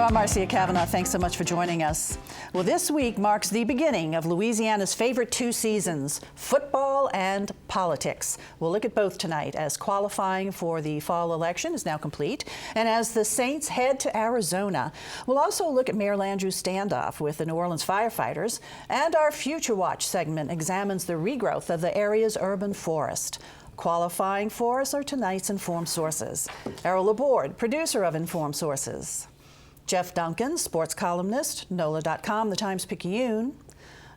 I'm Marcia Kavanaugh. Thanks so much for joining us. Well, this week marks the beginning of Louisiana's favorite two seasons, football and politics. We'll look at both tonight as qualifying for the fall election is now complete and as the Saints head to Arizona. We'll also look at Mayor Landrieu's standoff with the New Orleans firefighters, and our Future Watch segment examines the regrowth of the area's urban forest. Qualifying for us are tonight's Informed Sources. Errol, Laborde, producer of Informed Sources. Jeff Duncan, sports columnist, NOLA.com, the Times-Picayune.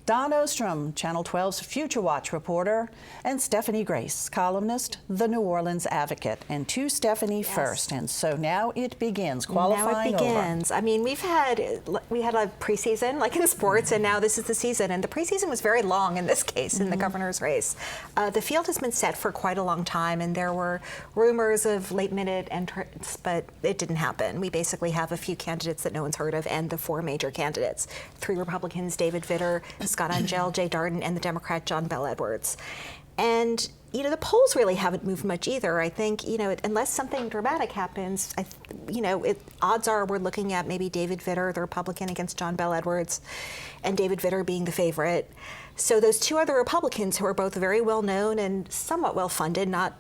Don Ostrom, Channel 12's Future Watch reporter, and Stephanie Grace, columnist, The New Orleans Advocate. And to Stephanie first. And so now it begins. Qualifying now it begins. over. I mean, we had a preseason, like in sports, and now this is the season. And the preseason was very long in this case, in the governor's race. The field has been set for quite a long time, and there were rumors of late-minute entrants, but it didn't happen. We basically have a few candidates that no one's heard of, and the four major candidates: 3 Republicans, David Vitter, Scott Angel, Jay Darden, and the Democrat John Bel Edwards. And, you know, the polls really haven't moved much either. I think, you know, unless something dramatic happens, odds are we're looking at maybe David Vitter, the Republican, against John Bel Edwards, and David Vitter being the favorite. So those two other Republicans, who are both very well known and somewhat well funded, not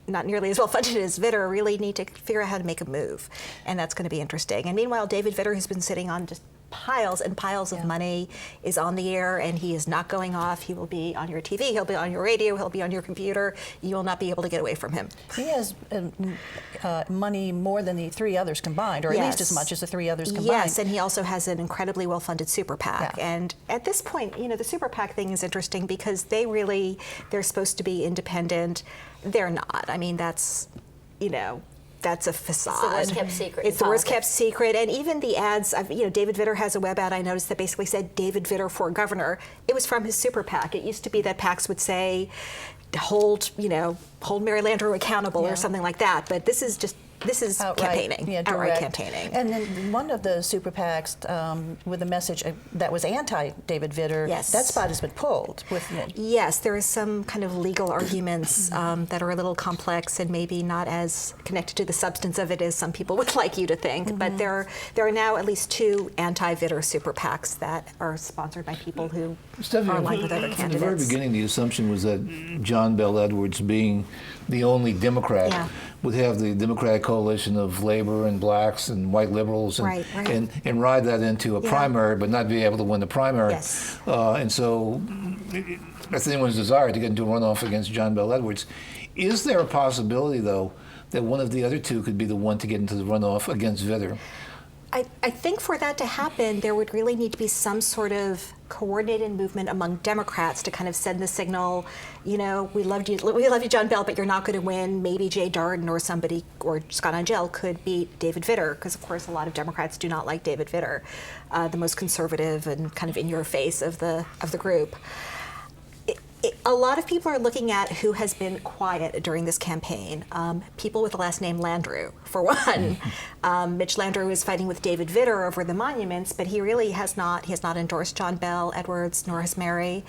nearly as well funded as Vitter, really need to figure out how to make a move. And that's going to be interesting. And meanwhile, David Vitter has been sitting on just piles and piles of money, is on the air, and he is not going off. He will be on your TV, he'll be on your radio, he'll be on your computer. You will not be able to get away from him. He has money more than the 3 others combined, or at least as much as the 3 others combined. Yes, and he also has an incredibly well-funded super PAC. Yeah. And at this point, you know, the super PAC thing is interesting because they're supposed to be independent. They're not. I mean, that's, you know, that's a facade. It's the worst kept secret. It's the worst kept secret. And even the ads, you know, David Vitter has a web ad I noticed that basically said David Vitter for governor. It was from his super PAC. It used to be that PACs would say, hold Mary Landrieu accountable or something like that. But this is campaigning, outright campaigning. And then one of the super PACs with a message that was anti-David Vitter, that spot has been pulled. Yes, there is some kind of legal arguments that are a little complex and maybe not as connected to the substance of it as some people would like you to think. But there are now at least 2 anti-Vitter super PACs that are sponsored by people who are aligned with other candidates. From the very beginning, the assumption was that John Bel Edwards, being the only Democrat, would have the Democratic coalition of labor and blacks and white liberals and ride that into a primary, but not be able to win the primary. Yes. And so that's anyone's desire to get into a runoff against John Bel Edwards. Is there a possibility, though, that one of the other 2 could be the one to get into the runoff against Vitter? I think for that to happen, there would really need to be some sort of coordinated movement among Democrats to kind of send the signal, you know, we love you, John Bel, but you're not going to win. Maybe Jay Darden or somebody, or Scott Angel could beat David Vitter, because of course a lot of Democrats do not like David Vitter, the most conservative and kind of in your face of the group. A lot of people are looking at who has been quiet during this campaign. People with the last name Landrieu, for one. Mitch Landrieu is fighting with David Vitter over the monuments, but he really has not. He has not endorsed John Bel Edwards, nor has Mary.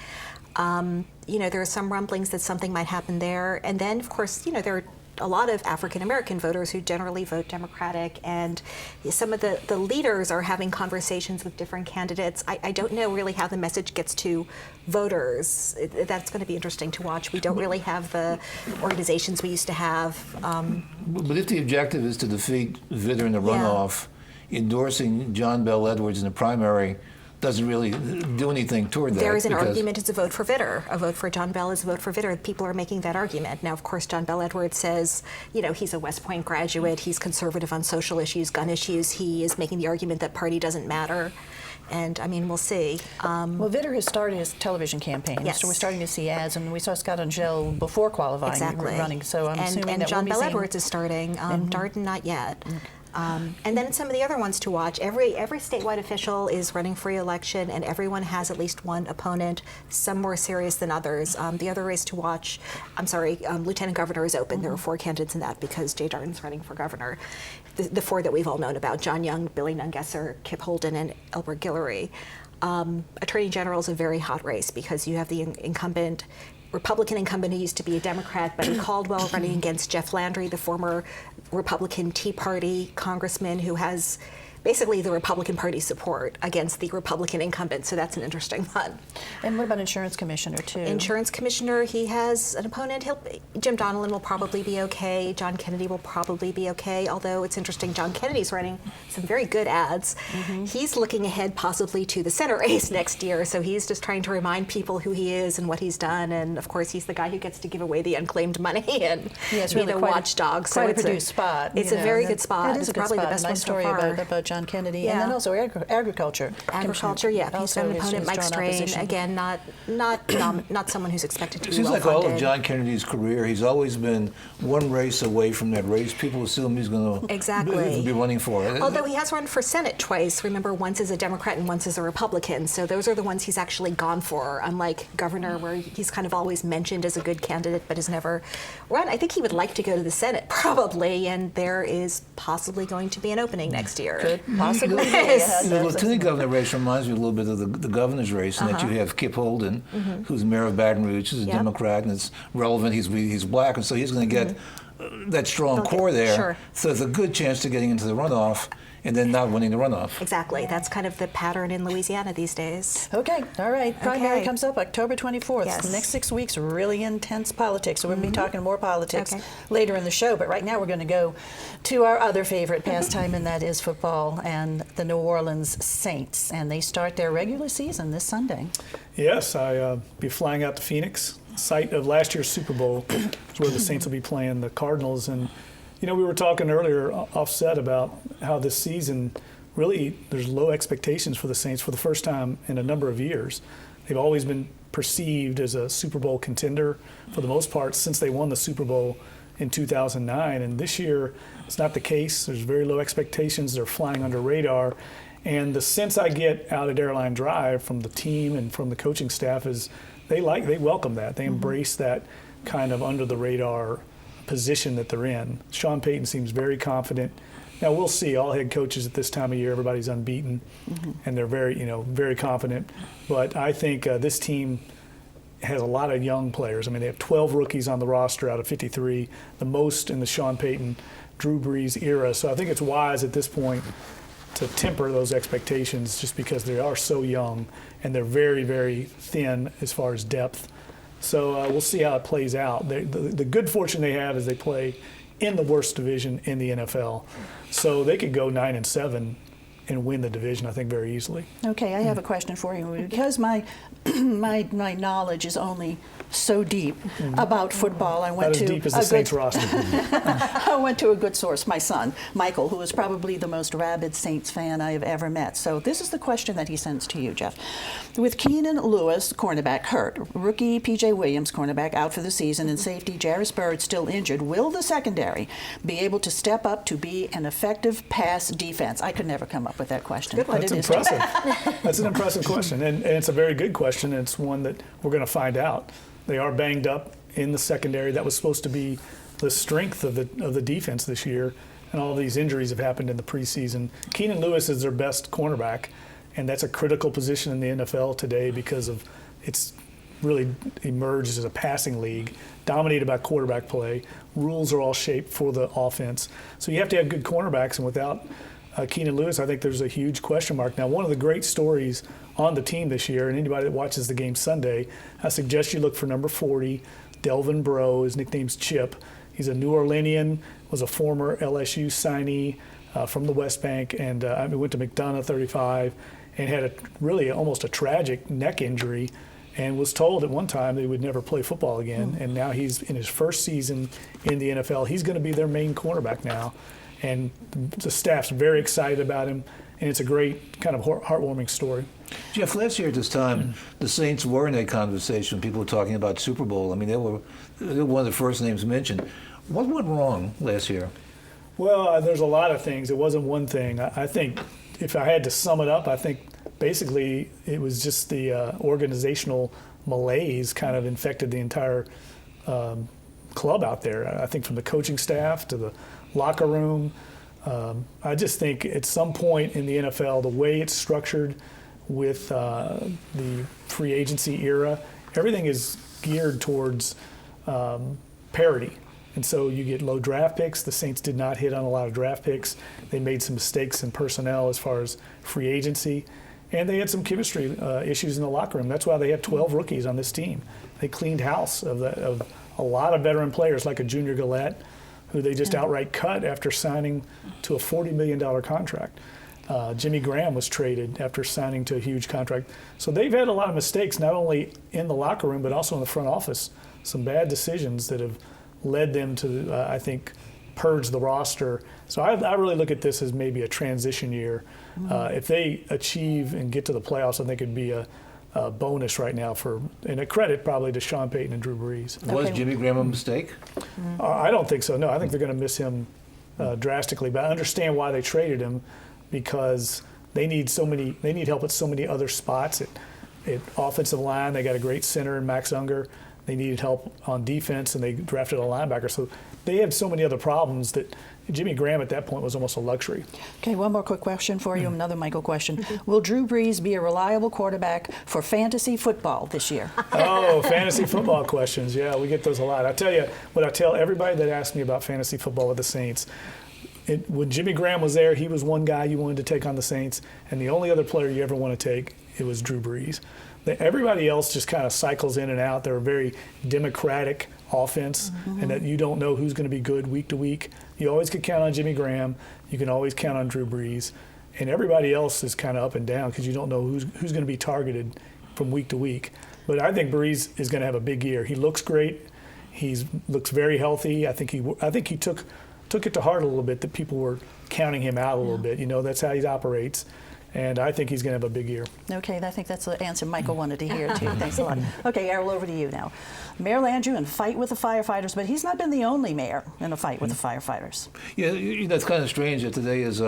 You know, there are some rumblings that something might happen there, and then, of course, you know, there are a lot of African American voters who generally vote Democratic, and some of the leaders are having conversations with different candidates. I don't know really how the message gets to voters. That's going to be interesting to watch. We don't really have the organizations we used to have. But if the objective is to defeat Vitter in the runoff, endorsing John Bel Edwards in the primary doesn't really do anything toward that. There is an argument, it's a vote for Vitter. A vote for John Bel is a vote for Vitter. People are making that argument. Now, of course, John Bel Edwards says, you know, he's a West Point graduate, he's conservative on social issues, gun issues. He is making the argument that party doesn't matter. And, I mean, we'll see. Well, Vitter has started his television campaign, so we're starting to see ads, and we saw Scott Angel before qualifying running, so I'm assuming that John we'll be Bel Edwards is starting, Darden not yet. And then some of the other ones to watch. Every statewide official is running for re-election, and everyone has at least one opponent, some more serious than others. The other race to watch, Lieutenant Governor is open. There are 4 candidates in that because Jay Darden's running for governor. The 4 that we've all known about: John Young, Billy Nungesser, Kip Holden, and Elbert Guillory. Attorney General is a very hot race because you have the incumbent Republican incumbent who used to be a Democrat, Buddy Caldwell, running against Jeff Landry, the former Republican Tea Party congressman who has basically the Republican Party support against the Republican incumbent. So that's an interesting one. And what about insurance commissioner too? Insurance commissioner, he has an opponent. Jim Donelon will probably be okay. John Kennedy will probably be okay. Although it's interesting, John Kennedy's running some very good ads. He's looking ahead possibly to the Senate race next year. So he's just trying to remind people who he is and what he's done. And of course, he's the guy who gets to give away the unclaimed money and be the watchdog. So it's a produced spot. It's a very good spot. It is probably the best nice story about John Kennedy, and then also agriculture. Agriculture, yeah. He's got an opponent, Mike Strain. Again, not someone who's expected to be It seems like well-funded. all of John Kennedy's career, he's always been one race away from that race. People assume he's going to be running for it. Although he has run for Senate twice. Remember, once as a Democrat and once as a Republican. So those are the ones he's actually gone for, unlike governor, where he's kind of always mentioned as a good candidate but has never run. I think he would like to go to the Senate, probably, and there is possibly going to be an opening next year. Could possibly. The lieutenant governor race reminds me a little bit of the governor's race, in that you have Kip Holden, who's mayor of Baton Rouge, who's a Democrat, and it's relevant. He's black, and so he's going to get that strong core there. Sure. So there's a good chance to getting into the runoff and then not winning the runoff. Exactly. That's kind of the pattern in Louisiana these days. Okay. All right. Primary Okay. comes up October 24th. Yes. The next 6 weeks, really intense politics. So we're going to be talking more politics later in the show. But right now we're going to go to our other favorite pastime, and that is football and the New Orleans Saints. And they start their regular season this Sunday. Yes, I'll be flying out to Phoenix, site of last year's Super Bowl, where the Saints will be playing the Cardinals. And you know, we were talking earlier offset about how this season really there's low expectations for the Saints for the first time in a number of years. They've always been perceived as a Super Bowl contender for the most part since they won the Super Bowl in 2009. And this year, it's not the case. There's very low expectations. They're flying under radar. And the sense I get out at Airline Drive from the team and from the coaching staff is they welcome that. They embrace that kind of under the radar position that they're in. Sean Payton seems very confident. Now we'll see. All head coaches at this time of year, everybody's unbeaten, and they're very confident. But I think this team has a lot of young players. I mean, they have 12 rookies on the roster out of 53, the most in the Sean Payton, Drew Brees era. So I think it's wise at this point to temper those expectations, just because they are so young and they're very, very thin as far as depth. So we'll see how it plays out. The good fortune they have is they play in the worst division in the NFL. So they could go 9-7 and win the division, I think, very easily. Okay, I have a question for you. Because my knowledge is only so deep about football, I went Not as deep as the Saints roster. I went to a good source, my son, Michael, who is probably the most rabid Saints fan I have ever met. So this is the question that he sends to you, Jeff. With Keenan Lewis, cornerback, hurt, rookie P.J. Williams, cornerback, out for the season, and safety Jarris Byrd still injured, will the secondary be able to step up to be an effective pass defense? I could never come up with that question. But That's it is impressive. That's an impressive question, and it's a very good question, and it's one that we're going to find out. They are banged up in the secondary. That was supposed to be the strength of the defense this year, and all of these injuries have happened in the preseason. Keenan Lewis is their best cornerback, and that's a critical position in the NFL today because of it's really emerged as a passing league, dominated by quarterback play. Rules are all shaped for the offense. So you have to have good cornerbacks, and without Keenan Lewis, I think there's a huge question mark. Now, one of the great stories on the team this year, and anybody that watches the game Sunday, I suggest you look for number 40, Delvin Breaux. His nickname's Chip. He's a New Orleanian, was a former LSU signee from the West Bank, and went to McDonough 35, and had really almost a tragic neck injury, and was told at one time that he would never play football again. And now he's in his first season in the NFL. He's going to be their main cornerback now. And the staff's very excited about him, and it's a great kind of heartwarming story. Jeff, last year at this time, the Saints were in that conversation. People were talking about Super Bowl. I mean, they were one of the first names mentioned. What went wrong last year? Well, there's a lot of things. It wasn't one thing. I think if I had to sum it up, I think basically it was just the organizational malaise kind of infected the entire club out there. I think from the coaching staff to the locker room. I just think at some point in the NFL, the way it's structured with the free agency era, everything is geared towards parity. And so you get low draft picks. The Saints did not hit on a lot of draft picks. They made some mistakes in personnel as far as free agency. And they had some chemistry issues in the locker room. That's why they had 12 rookies on this team. They cleaned house of a lot of veteran players like a Junior Gillette, who they just outright cut after signing to a $40 million contract. Jimmy Graham was traded after signing to a huge contract. So they've had a lot of mistakes, not only in the locker room, but also in the front office. Some bad decisions that have led them to, I think, purge the roster. So I really look at this as maybe a transition year. If they achieve and get to the playoffs, I think it'd be a bonus right now and a credit probably to Sean Payton and Drew Brees. Was Jimmy Graham a mistake? I don't think so. No, I think they're going to miss him drastically. But I understand why they traded him, because they need help at so many other spots. At offensive line, they got a great center in Max Unger. They needed help on defense, and they drafted a linebacker. So they had so many other problems that Jimmy Graham at that point was almost a luxury. Okay, one more quick question for you, another Michael question. Will Drew Brees be a reliable quarterback for fantasy football this year? Oh, fantasy football questions. Yeah, we get those a lot. I tell you what I tell everybody that asks me about fantasy football with the Saints. When Jimmy Graham was there, he was one guy you wanted to take on the Saints, and the only other player you ever want to take, it was Drew Brees. Everybody else just kind of cycles in and out. They're a very democratic offense, and that you don't know who's going to be good week to week. You always can count on Jimmy Graham. You can always count on Drew Brees. And everybody else is kind of up and down because you don't know who's going to be targeted from week to week. But I think Brees is going to have a big year. He looks great. He looks very healthy. I think he took it to heart a little bit that people were counting him out a little bit. You know, that's how he operates. And I think he's going to have a big year. Okay, I think that's the answer Michael wanted to hear, too. Thanks a lot. Okay, Errol, over to you now. Mayor Landrieu in fight with the firefighters, but he's not been the only mayor in a fight with the firefighters. Yeah, that's kind of strange that today is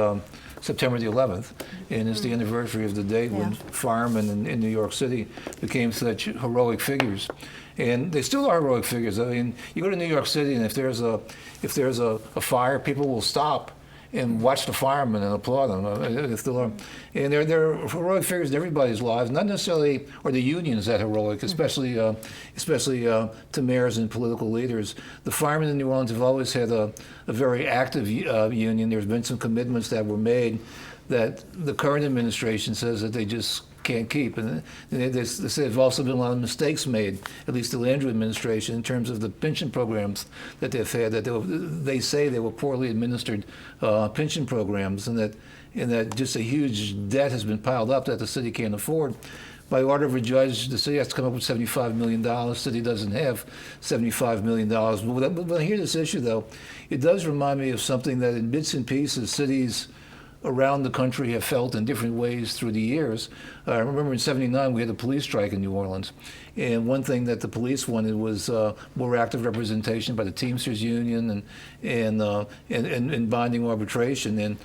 September the 11th, and it's the anniversary of the day when firemen in New York City became such heroic figures. And they still are heroic figures. I mean, you go to New York City, and if there's a fire, people will stop and watch the firemen and applaud them. And they're heroic figures in everybody's lives, not necessarily, or the unions that heroic, especially to mayors and political leaders. The firemen in New Orleans have always had a very active union. There's been some commitments that were made that the current administration says that they just can't keep. And there's also been a lot of mistakes made, at least the Landrieu administration, in terms of the pension programs that they've had, that they say they were poorly administered pension programs, and that just a huge debt has been piled up that the city can't afford. By order of a judge, the city has to come up with $75 million. The city doesn't have $75 million. But when I hear this issue, though, it does remind me of something that in bits and pieces cities around the country have felt in different ways through the years. I remember in '79 we had a police strike in New Orleans, and one thing that the police wanted was more active representation by the Teamsters Union and binding arbitration. And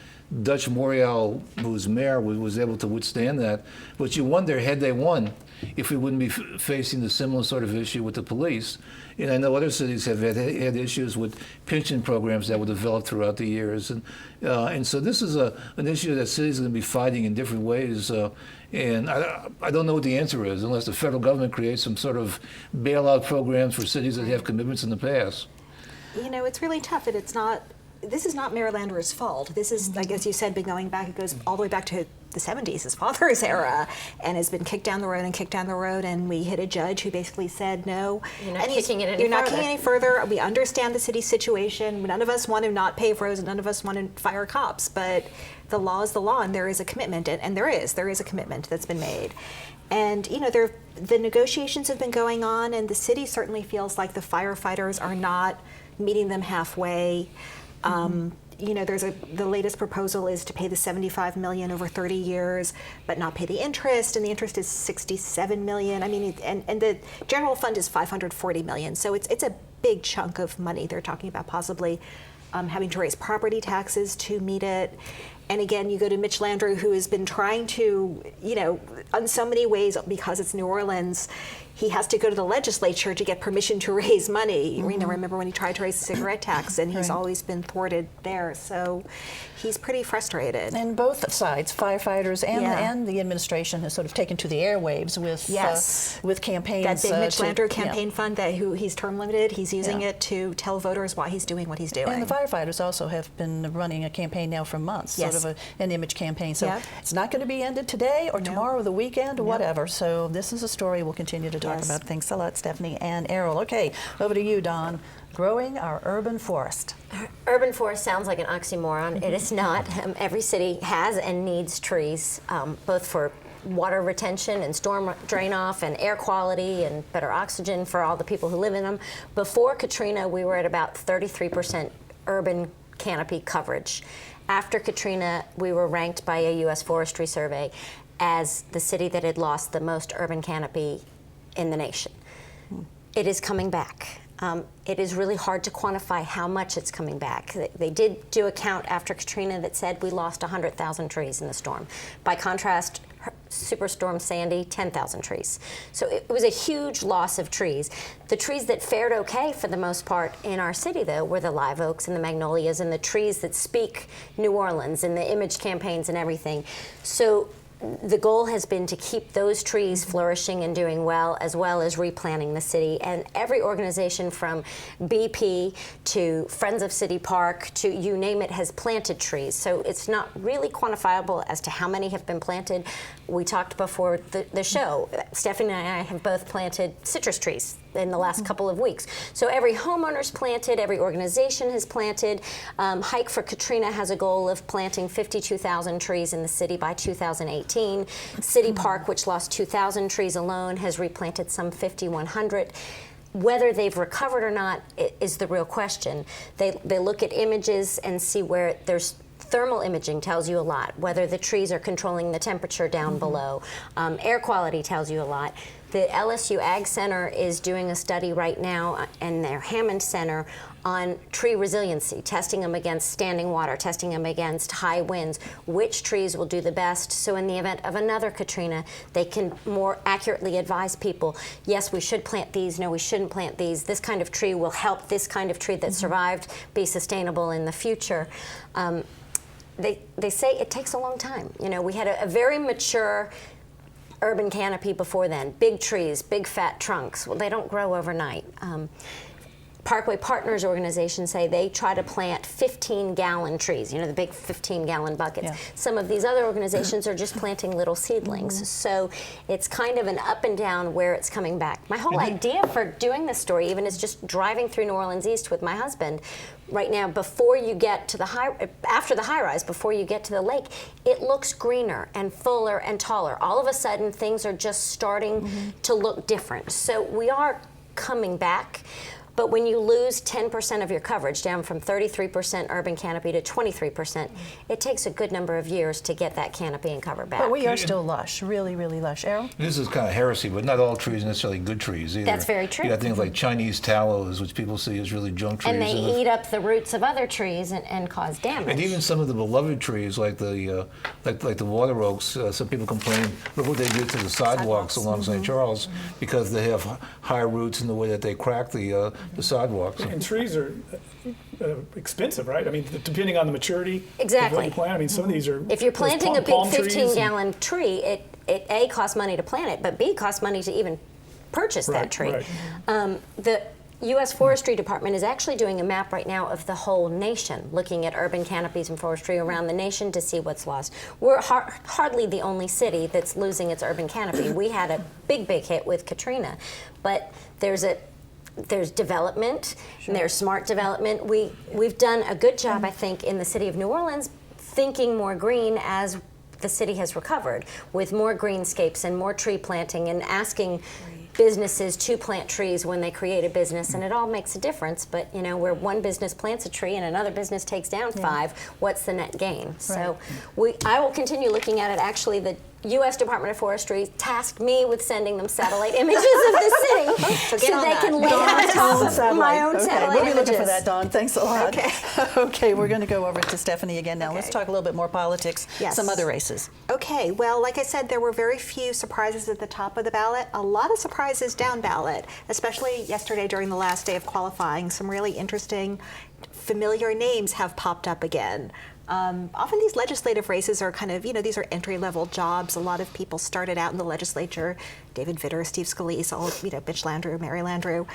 Dutch Morial, who was mayor, was able to withstand that. But you wonder, had they won, if we wouldn't be facing the similar sort of issue with the police. And I know other cities have had issues with pension programs that were developed throughout the years. And so this is an issue that cities are going to be fighting in different ways. And I don't know what the answer is unless the federal government creates some sort of bailout programs for cities that have commitments in the past. You know, it's really tough, and this is not Mayor Landrieu's fault. This is, like as you said, been going back, it goes all the way back to the 70s, his father's era, and has been kicked down the road, and we hit a judge who basically said, no. You're not kicking it any You're further. not kicking any further. We understand the city's situation. None of us want to not pave roads, and none of us want to fire cops, but the law is the law, and there is a commitment, and there is a commitment that's been made. And, you know, the negotiations have been going on, and the city certainly feels like the firefighters are not meeting them halfway. You know, the latest proposal is to pay the $75 million over 30 years, but not pay the interest, and the interest is $67 million. I mean, and the general fund is $540 million, so it's a big chunk of money. They're talking about possibly having to raise property taxes to meet it. And again, you go to Mitch Landrieu, who has been trying to, you know, in so many ways, because it's New Orleans, he has to go to the legislature to get permission to raise money. You know, remember when he tried to raise the cigarette tax, and he's always been thwarted there. So he's pretty frustrated. And both sides, firefighters and the administration, has sort of taken to the airwaves with campaigns. That big Mitch Landrieu campaign fund that he's term limited. He He's using it to tell voters why he's doing what he's doing. And the firefighters also have been running a campaign now for months, sort of an image campaign. So it's not going to be ended today or tomorrow or the weekend or whatever. So this is a story we'll continue to talk about. Thanks a lot, Stephanie and Errol. Okay, over to you, Dawn. Growing our urban forest. Urban forest sounds like an oxymoron. It is not. Every city has and needs trees, both for water retention and storm drain off and air quality and better oxygen for all the people who live in them. Before Katrina, we were at about 33% urban canopy coverage. After Katrina, we were ranked by a U.S. Forestry Survey as the city that had lost the most urban canopy in the nation. It is coming back. It is really hard to quantify how much it's coming back. They did do a count after Katrina that said we lost 100,000 trees in the storm. By contrast, Superstorm Sandy, 10,000 trees. So it was a huge loss of trees. The trees that fared okay for the most part in our city, though, were the live oaks and the magnolias and the trees that speak New Orleans and the image campaigns and everything. So the goal has been to keep those trees flourishing and doing well as replanting the city. And every organization from BP to Friends of City Park to you name it has planted trees. So it's not really quantifiable as to how many have been planted. We talked before the show. Stephanie and I have both planted citrus trees in the last couple of weeks. So every homeowner's planted, every organization has planted. Hike for Katrina has a goal of planting 52,000 trees in the city by 2018. City Park, which lost 2,000 trees alone, has replanted some 5,100. Whether they've recovered or not is the real question. They look at images and see where there's thermal imaging tells you a lot, whether the trees are controlling the temperature down below. Air quality tells you a lot. The LSU Ag Center is doing a study right now in their Hammond Center on tree resiliency, testing them against standing water, testing them against high winds, which trees will do the best. So in the event of another Katrina, they can more accurately advise people, yes, we should plant these, no, we shouldn't plant these. This kind of tree will help this kind of tree that survived be sustainable in the future. They say it takes a long time. You know, we had a very mature urban canopy before then. Big trees, big fat trunks. Well, they don't grow overnight. Parkway Partners organizations say they try to plant 15-gallon trees, you know, the big 15-gallon buckets. Yeah. Some of these other organizations are just planting little seedlings. So it's kind of an up and down where it's coming back. My whole idea for doing this story even is just driving through New Orleans East with my husband. Right now, before you get to after the high rise, before you get to the lake, it looks greener and fuller and taller. All of a sudden, things are just starting to look different. So we are coming back. But when you lose 10% of your coverage, down from 33% urban canopy to 23%, it takes a good number of years to get that canopy and cover back. But we are still lush, really, really lush. Errol? This is kind of heresy, but not all trees are necessarily good trees either. That's very true. You got things like Chinese tallows, which people see as really junk trees. And they eat up the roots of other trees and cause damage. And even some of the beloved trees, like the water oaks, some people complain, look what they did to the sidewalks along St. Charles, because they have high roots in the way that they crack the sidewalks. And trees are expensive, right? I mean, depending on the maturity of what you plant. I mean, some of these are. If you're planting a big 15-gallon tree, it A, costs money to plant it, but B, costs money to even purchase that tree. Right. The U.S. Forestry Department is actually doing a map right now of the whole nation, looking at urban canopies and forestry around the nation to see what's lost. We're hardly the only city that's losing its urban canopy. We had a big hit with Katrina, but there's development, and there's smart development. We've done a good job, I think, in the city of New Orleans, thinking more green as the city has recovered, with more greenscapes and more tree planting and asking businesses to plant trees when they create a business, and it all makes a difference. But you know, where one business plants a tree and another business takes down 5, what's the net gain? Right. So I will continue looking at it. Actually, the U.S. Department of Forestry tasked me with sending them satellite images of the city so they can lay on top of my own satellite We'll be images. looking for that, Dawn. Thanks a lot. Okay, we're going to go over to Stephanie again now. Let's talk a little bit more politics, some other races. Okay, well, like I said, there were very few surprises at the top of the ballot, a lot of surprises down ballot, especially yesterday during the last day of qualifying. Some really interesting, familiar names have popped up again. Often these legislative races are kind of, you know, these are entry-level jobs. A lot of people started out in the legislature, David Vitter, Steve Scalise, all, you know, Mitch Landrieu, Mary Landrieu.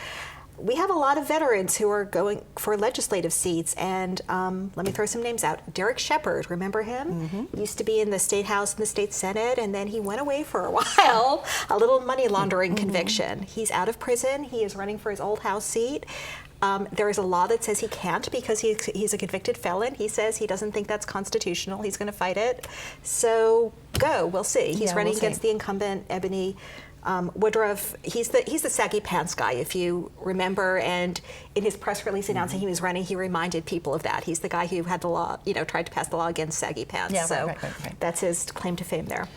we have a lot of veterans who are going for legislative seats, and let me throw some names out. Derek Shepard, remember him? Used to be in the State House and the State Senate, and then he went away for a while. A little money laundering conviction. He's out of prison. He is running for his old House seat. There is a law that says he can't because he's a convicted felon. He says he doesn't think that's constitutional. He's going to fight it. So we'll see. He's running against the incumbent, Ebony Woodruff. He's the saggy pants guy, if you remember. And in his press release announcing he was running, he reminded people of that. He's the guy who had the law, tried to pass the law against saggy pants. Yeah, so right. that's his claim to fame there.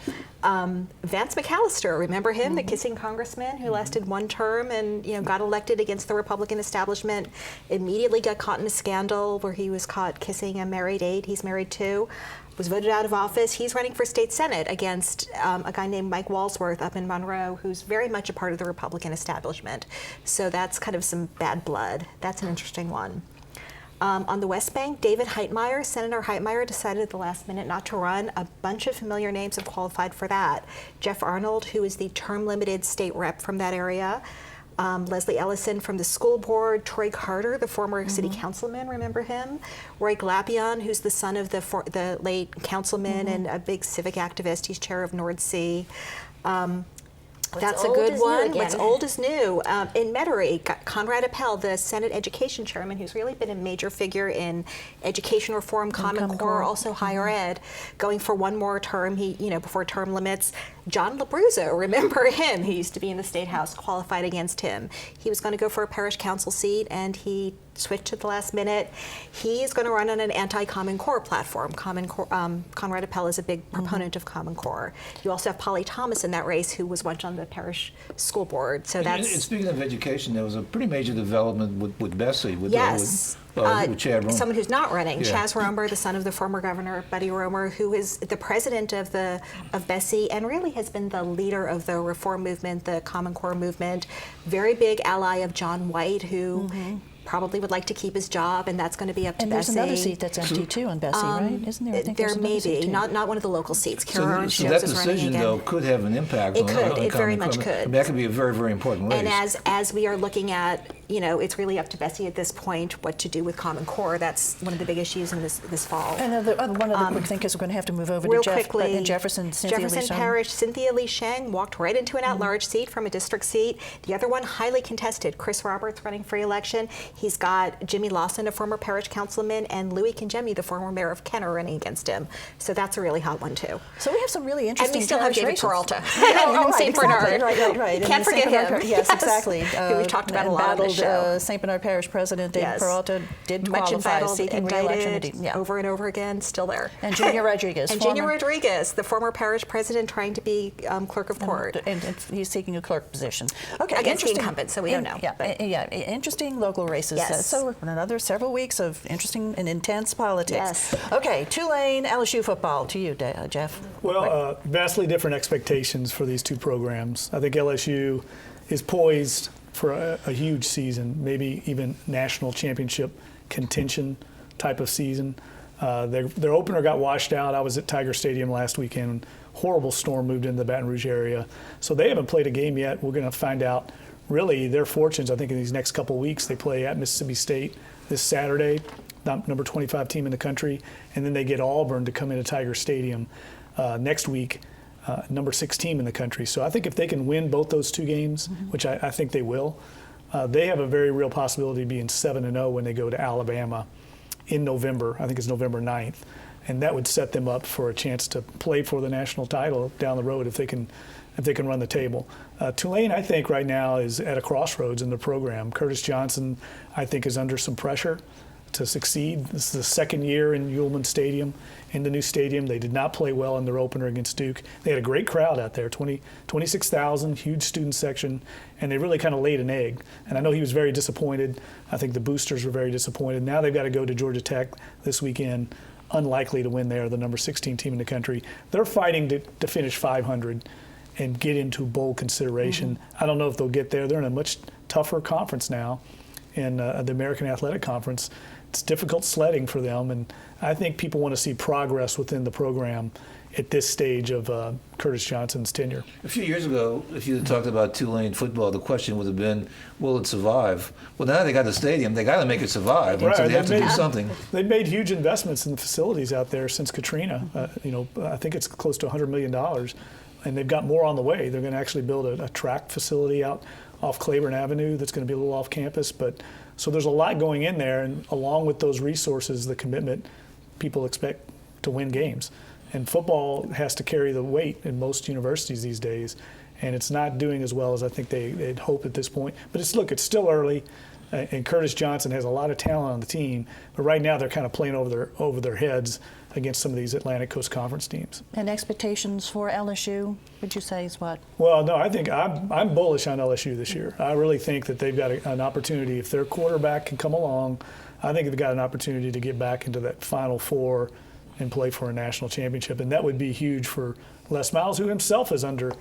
Vance McAllister, remember him, the kissing congressman who lasted one term and got elected against the Republican establishment, immediately got caught in a scandal where he was caught kissing a married aide he's married to, was voted out of office. He's running for state senate against a guy named Mike Walsworth up in Monroe, who's very much a part of the Republican establishment. So that's kind of some bad blood. That's an interesting one. On the West Bank, David Heitmeyer, Senator Heitmeyer, decided at the last minute not to run. A bunch of familiar names have qualified for that. Jeff Arnold, who is the term-limited state rep from that area. Leslie Ellison from the school board. Troy Carter, the former city councilman, remember him? Roy Glapion, who's the son of the late councilman and a big civic activist. He's chair of Nordsee. That's a good one. What's old is new. In Metairie, Conrad Appel, the Senate Education Chairman, who's really been a major figure in education reform, Common Core, also higher ed, going for one more term. Before term limits. John Labruzzo, remember him? He used to be in the State House, qualified against him. He was going to go for a parish council seat, and he switched at the last minute. He is going to run on an anti-Common Core platform. Conrad Appel is a big proponent of Common Core. You also have Polly Thomas in that race, who was once on the parish school board. So and speaking of education, there was a pretty major development with Bessie, with Chad Romer. Someone who's not running, Chaz Romer, the son of the former governor, Buddy Romer, who is the president of Bessie and really has been the leader of the reform movement, the Common Core movement, very big ally of John White, who probably would like to keep his job, and that's going to be up to and Bessie. And there's another seat that's empty too in Bessie, right? Isn't there? I think there may be, not one of the local seats. Kara Ernst so that decision, though, could have an impact on it very much could. I mean, that could be a very, very important race. And as we are looking at, it's really up to Bessie at this point what to do with Common Core. That's one of the big issues in this fall. And one other quick thing, because we're going to have to move over real to Jeff, quickly, in Jefferson Parish, Cynthia Lee Shang walked right into an at-large seat from a district seat. The other one, highly contested. Chris Roberts running for election. He's got Jimmy Lawson, a former parish councilman, and Louis Kinjemi, the former mayor of Kenner, running against him. So that's a really hot one, too. So we have some really interesting And we still have David races. Peralta in St. Bernard. Right. Can't forget him. Yes, exactly. Who we've talked about a lot on the show. St. Bernard Parish President David Peralta did much qualify, seeking re-election. Over and over again, still there. And Junior Rodriguez. The former parish president, trying to be clerk of court. And he's seeking a clerk position. Okay, against the incumbent, so we don't know. Interesting local races. Yes. So another several weeks of interesting and intense politics. Yes. Okay, Tulane, LSU football. To you, Jeff. Well, vastly different expectations for these two programs. I think LSU is poised for a huge season, maybe even national championship contention type of season. Their opener got washed out. I was at Tiger Stadium last weekend. Horrible storm moved into the Baton Rouge area. So they haven't played a game yet. We're going to find out really their fortunes, I think, in these next couple of weeks. They play at Mississippi State this Saturday, number 25 team in the country, and then they get Auburn to come into Tiger Stadium next week, number 6 team in the country. So I think if they can win both those two games, which I think they will, they have a very real possibility of being 7-0 when they go to Alabama in November. I think it's November 9th. And that would set them up for a chance to play for the national title down the road if they can run the table. Tulane, I think, right now is at a crossroads in the program. Curtis Johnson, I think, is under some pressure to succeed. This is the second year in Ullman Stadium, in the new stadium. They did not play well in their opener against Duke. They had a great crowd out there, 26,000, huge student section, and they really kind of laid an egg. And I know he was very disappointed. I think the boosters were very disappointed. Now they've got to go to Georgia Tech this weekend, unlikely to win there, the number 16 team in the country. They're fighting to finish 500 and get into bowl consideration. I don't know if they'll get there. They're in a much tougher conference now in the American Athletic Conference it's difficult sledding for them, and I think people want to see progress within the program at this stage of Curtis Johnson's tenure. A few years ago, if you had talked about Tulane football, the question would have been, will it survive? Well, now they got the stadium. They got to make it survive, and so they have to do something. They've made huge investments in the facilities out there since Katrina. I think it's close to $100 million, and they've got more on the way. They're going to actually build a track facility out off Claiborne Avenue that's going to be a little off campus. But so there's a lot going in there, and along with those resources, the commitment, people expect to win games. And football has to carry the weight in most universities these days, and it's not doing as well as I think they'd hope at this point. But it's still early, and Curtis Johnson has a lot of talent on the team, but right now they're kind of playing over their heads against some of these Atlantic Coast Conference teams. And expectations for LSU, would you say, is what? Well, no, I think I'm bullish on LSU this year. I really think that they've got an opportunity. If their quarterback can come along, I think they've got an opportunity to get back into that Final Four and play for a national championship, and that would be huge for Les Miles, who himself is under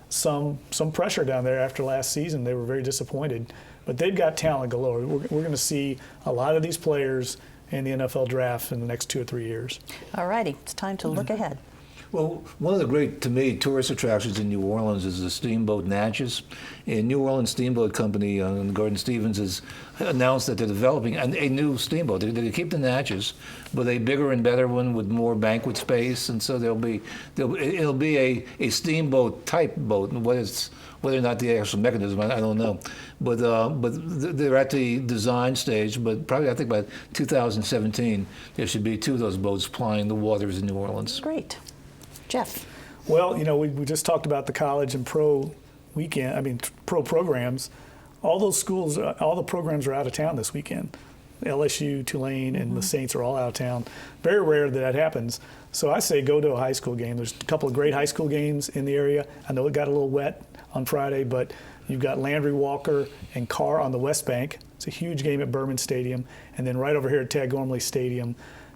some pressure down there after last season. They were very disappointed, but they've got talent galore. We're going to see a lot of these players in the NFL draft in the next 2 or 3 years. All righty, it's time to look ahead. Well, one of the great, to me, tourist attractions in New Orleans is the steamboat Natchez. And New Orleans Steamboat Company on Gordon Stevens has announced that they're developing a new steamboat. They're going to keep the Natchez, but a bigger and better one with more banquet space. And so it'll be a steamboat type boat. And whether or not the actual mechanism, I don't know. But they're at the design stage. But probably I think by 2017 there should be 2 of those boats plying the waters in New Orleans. Great. Jeff. Well, we just talked about the college and pro programs. All those schools, all the programs are out of town this weekend. LSU, Tulane, and the Saints are all out of town. Very rare that happens. So I say go to a high school game. There's a couple of great high school games in the area. I know it got a little wet on Friday, but you've got Landry Walker and Carr on the West Bank. It's a huge game at Berman Stadium. And then right over here at Tad Gormley Stadium,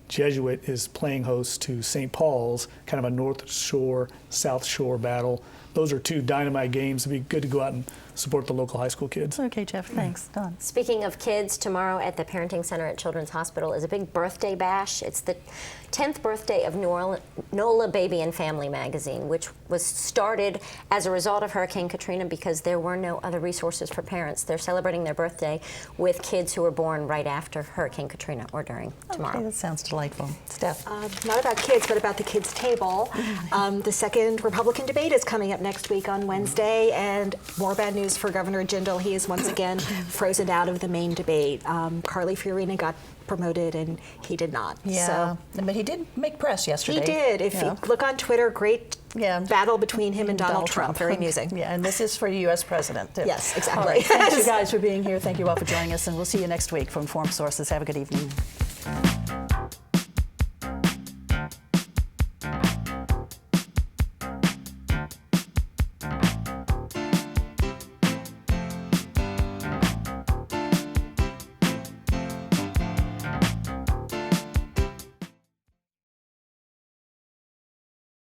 Jesuit is playing host to St. Paul's, kind of a North Shore, South Shore battle. Those are 2 dynamite games. It'd be good to go out and support the local high school kids. Okay, Jeff, thanks. Don. Speaking of kids, tomorrow at the Parenting Center at Children's Hospital is a big birthday bash. It's the 10th birthday of NOLA Baby and Family magazine, which was started as a result of Hurricane Katrina because there were no other resources for parents. They're celebrating their birthday with kids who were born right after Hurricane Katrina or during tomorrow. Okay, that sounds delightful. Steph. Not about kids, but about the kids' table. The second Republican debate is coming up next week on Wednesday, and more bad news for Governor Jindal. He is once again frozen out of the main debate. Carly Fiorina got promoted and he did not. Yeah, but he did make press yesterday. He did. If you look on Twitter, great battle between him and Donald Trump. Very amusing. Yeah, and this is for U.S. President, too. Yes, exactly. All right, thank you guys for being here. Thank you all for joining us, and we'll see you next week from Informed Sources. Have a good evening.